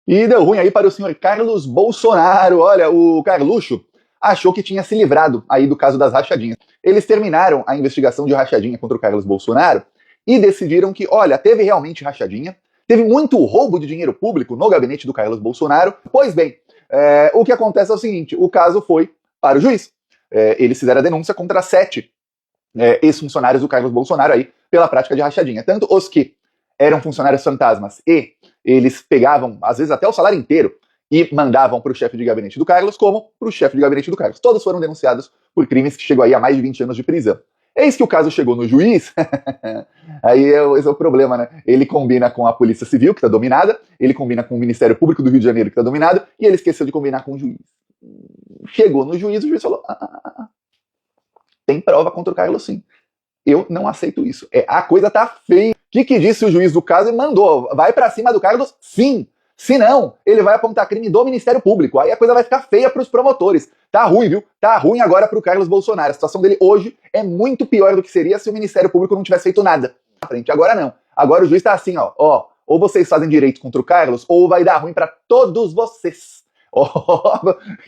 E deu ruim aí para o senhor Carlos Bolsonaro. Olha, o Carluxo achou que tinha se livrado aí do caso das rachadinhas. Eles terminaram a investigação de rachadinha contra o Carlos Bolsonaro e decidiram que, olha, teve realmente rachadinha, teve muito roubo de dinheiro público no gabinete do Carlos Bolsonaro. Pois bem, o que acontece é o seguinte, o caso foi para o juiz. Eles fizeram a denúncia contra 7 ex-funcionários do Carlos Bolsonaro aí pela prática de rachadinha. Tanto os que eram funcionários fantasmas e eles pegavam, às vezes, até o salário inteiro e mandavam para o chefe de gabinete do Carlos, como para o chefe de gabinete do Carlos. Todos foram denunciados por crimes que chegam aí a mais de 20 anos de prisão. Eis que o caso chegou no juiz, aí esse é o problema, né? Ele combina com a Polícia Civil, que está dominada, ele combina com o Ministério Público do Rio de Janeiro, que está dominado, e ele esqueceu de combinar com o juiz. Chegou no juiz, o juiz falou, tem prova contra o Carlos sim. Eu não aceito isso. A coisa tá feia. O que disse o juiz do caso e mandou? Vai pra cima do Carlos? Sim. Se não, ele vai apontar crime do Ministério Público. Aí a coisa vai ficar feia pros promotores. Tá ruim, viu? Tá ruim agora pro Carlos Bolsonaro. A situação dele hoje é muito pior do que seria se o Ministério Público não tivesse feito nada. Agora não. Agora o juiz tá assim, ó. Ou vocês fazem direito contra o Carlos, ou vai dar ruim pra todos vocês.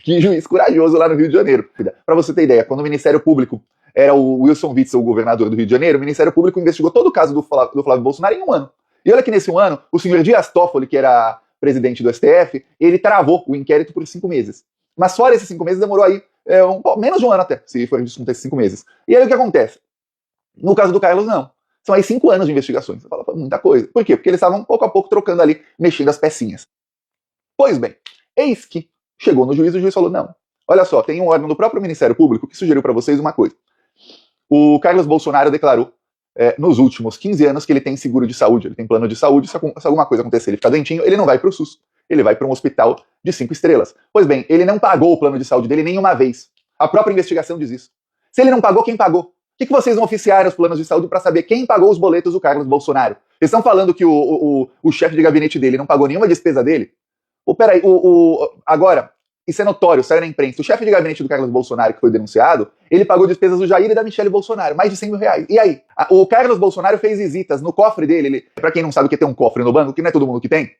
Que juiz corajoso lá no Rio de Janeiro. Pra você ter ideia, quando o Ministério Público era o Wilson Witzel, o governador do Rio de Janeiro, o Ministério Público investigou todo o caso do Flávio Bolsonaro em um ano. E olha que nesse um ano, o senhor Dias Toffoli, que era presidente do STF, ele travou o inquérito por 5 meses. Mas fora esses 5 meses, demorou aí menos de um ano até, se forem descontar esses 5 meses. E aí o que acontece? No caso do Carlos, não. São aí 5 anos de investigações. Você fala, muita coisa. Por quê? Porque eles estavam pouco a pouco trocando ali, mexendo as pecinhas. Pois bem, eis que chegou no juiz, o juiz falou, não, olha só, tem um órgão do próprio Ministério Público que sugeriu para vocês uma coisa. O Carlos Bolsonaro declarou nos últimos 15 anos que ele tem seguro de saúde, ele tem plano de saúde, se alguma coisa acontecer, ele ficar doentinho, ele não vai para o SUS, ele vai para um hospital de 5 estrelas. Pois bem, ele não pagou o plano de saúde dele nenhuma vez. A própria investigação diz isso. Se ele não pagou, quem pagou? O que vocês vão oficiar os planos de saúde para saber quem pagou os boletos do Carlos Bolsonaro? Vocês estão falando que o chefe de gabinete dele não pagou nenhuma despesa dele? Peraí, agora, isso é notório, saiu na imprensa. O chefe de gabinete do Carlos Bolsonaro, que foi denunciado, ele pagou despesas do Jair e da Michelle Bolsonaro, mais de 100 mil reais. E aí? O Carlos Bolsonaro fez visitas no cofre dele. Pra quem não sabe o que é ter um cofre no banco, que não é todo mundo que tem,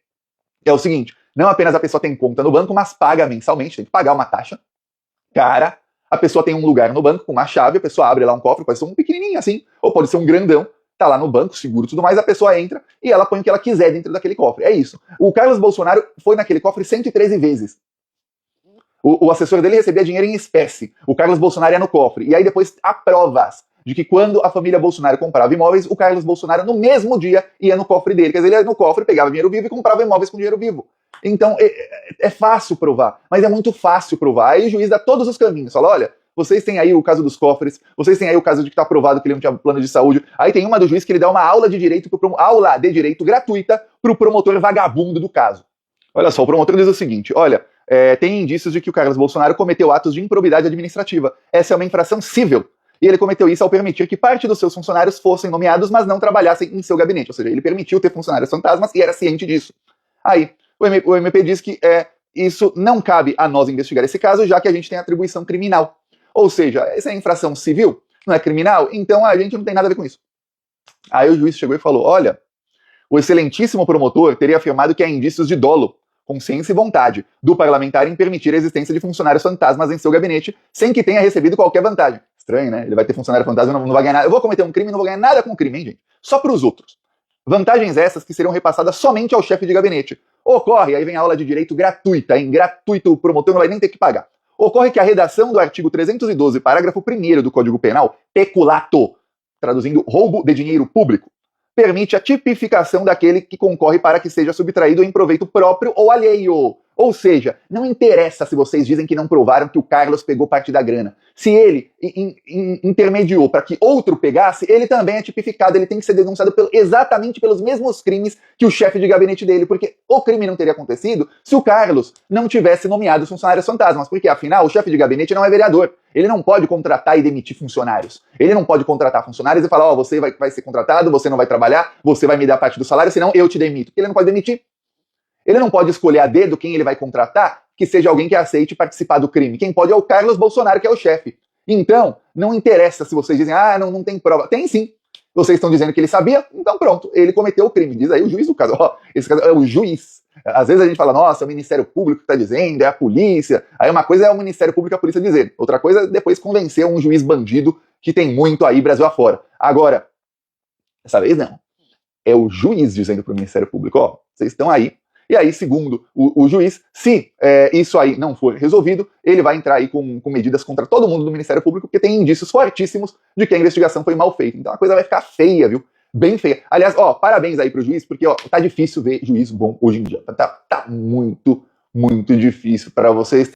é o seguinte, não apenas a pessoa tem conta no banco, mas paga mensalmente, tem que pagar uma taxa. Cara, a pessoa tem um lugar no banco com uma chave, a pessoa abre lá um cofre, pode ser um pequenininho assim, ou pode ser um grandão, tá lá no banco, seguro e tudo mais, a pessoa entra e ela põe o que ela quiser dentro daquele cofre. É isso. O Carlos Bolsonaro foi naquele cofre 113 vezes. O assessor dele recebia dinheiro em espécie. O Carlos Bolsonaro ia no cofre. E aí depois há provas de que quando a família Bolsonaro comprava imóveis, o Carlos Bolsonaro no mesmo dia ia no cofre dele. Quer dizer, ele ia no cofre, pegava dinheiro vivo e comprava imóveis com dinheiro vivo. Então, é fácil provar. Mas é muito fácil provar. Aí o juiz dá todos os caminhos. Fala, olha, vocês têm aí o caso dos cofres, vocês têm aí o caso de que está provado que ele não tinha plano de saúde. Aí tem uma do juiz que ele dá uma aula de direito gratuita para o promotor vagabundo do caso. Olha só, o promotor diz o seguinte, olha, tem indícios de que o Carlos Bolsonaro cometeu atos de improbidade administrativa. Essa é uma infração cível. E ele cometeu isso ao permitir que parte dos seus funcionários fossem nomeados, mas não trabalhassem em seu gabinete. Ou seja, ele permitiu ter funcionários fantasmas e era ciente disso. Aí, o MP diz que isso não cabe a nós investigar esse caso, já que a gente tem atribuição criminal. Ou seja, essa é infração civil, não é criminal, então a gente não tem nada a ver com isso. Aí o juiz chegou e falou, olha, o excelentíssimo promotor teria afirmado que há indícios de dolo, consciência e vontade do parlamentar em permitir a existência de funcionários fantasmas em seu gabinete sem que tenha recebido qualquer vantagem. Estranho, né? Ele vai ter funcionário fantasma e não vai ganhar nada. Eu vou cometer um crime e não vou ganhar nada com o crime, hein, gente? Só para os outros. Vantagens essas que serão repassadas somente ao chefe de gabinete. Ocorre, aí vem a aula de direito gratuita, hein? Gratuito, o promotor não vai nem ter que pagar. Ocorre que a redação do artigo 312, parágrafo 1º do Código Penal, peculato, traduzindo roubo de dinheiro público, permite a tipificação daquele que concorre para que seja subtraído em proveito próprio ou alheio. Ou seja, não interessa se vocês dizem que não provaram que o Carlos pegou parte da grana. Se ele intermediou para que outro pegasse, ele também é tipificado, ele tem que ser denunciado exatamente pelos mesmos crimes que o chefe de gabinete dele, porque o crime não teria acontecido se o Carlos não tivesse nomeado os funcionários fantasmas, porque afinal o chefe de gabinete não é vereador. Ele não pode contratar e demitir funcionários. Ele não pode contratar funcionários e falar, você vai ser contratado, você não vai trabalhar, você vai me dar parte do salário, senão eu te demito. Ele não pode demitir. Ele não pode escolher a dedo quem ele vai contratar que seja alguém que aceite participar do crime. Quem pode é o Carlos Bolsonaro, que é o chefe. Então, não interessa se vocês dizem, não tem prova. Tem sim. Vocês estão dizendo que ele sabia, então pronto, ele cometeu o crime. Diz aí o juiz do caso. Esse caso é o juiz. Às vezes a gente fala, nossa, é o Ministério Público que está dizendo, é a polícia. Aí uma coisa é o Ministério Público e a polícia dizer. Outra coisa é depois convencer um juiz bandido que tem muito aí Brasil afora. Agora, dessa vez não. É o juiz dizendo para o Ministério Público, ó, vocês estão aí. E aí, segundo o juiz, se isso aí não for resolvido, ele vai entrar aí com medidas contra todo mundo do Ministério Público, porque tem indícios fortíssimos de que a investigação foi mal feita. Então a coisa vai ficar feia, viu? Bem feia. Aliás, ó, parabéns aí pro juiz, porque ó, tá difícil ver juiz bom hoje em dia. Tá muito, muito difícil para vocês.